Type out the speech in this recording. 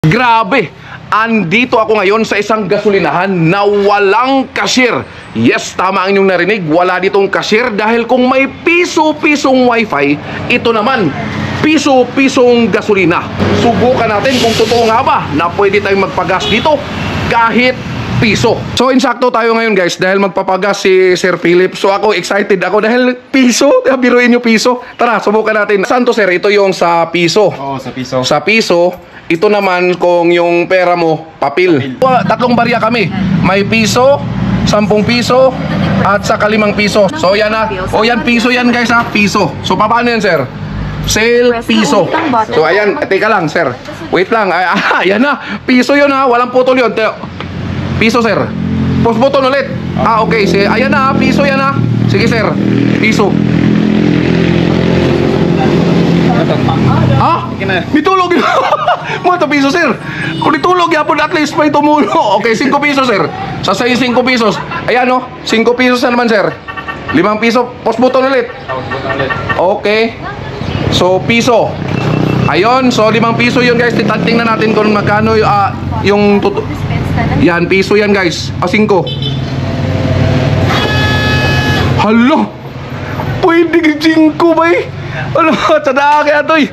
Grabe! Andito ako ngayon sa isang gasolinahan na walang cashier. Yes, tama ang inyong narinig. Wala ditong cashier dahil kung may piso-pisong wifi, ito naman, piso-pisong gasolina. Subukan natin kung totoo nga ba na pwede tayong magpagas dito kahit piso. So insakto tayo ngayon guys dahil magpapagas si Sir Philip. So ako excited ako dahil piso. Biruin nyo piso. Tara, subukan natin. Saan to sir? Ito yung sa piso. Oo, sa piso. Sa piso. Ito naman kung yung pera mo, papel. Tatlong barya kami. May piso, 10 piso, at saka 5 piso. So yan na. O yan, piso yan guys ha. Piso. So paano yan sir? Sale, piso. So ayan, teka lang sir. Wait lang. Yan na. Piso yun ha. Walang putol yun. Piso sir. Post button ulit. Okay. Ayan na ha. Piso yan ha. Sige sir. Piso. Ha? Mitulog yun. Mga piso sir. Kung itulog yapon at least may tumulo. Okay, 5 piso sir. Sa 5 pesos. Ayan o, 5 pesos na naman sir. 5 piso. Post button ulit. Okay. So piso. Ayun, so 5 piso yun guys. Tingnan natin kung magkano yung yan, piso yan guys. 5. Hala. Pwede 5 ba eh? Ano, tanda kaya to eh.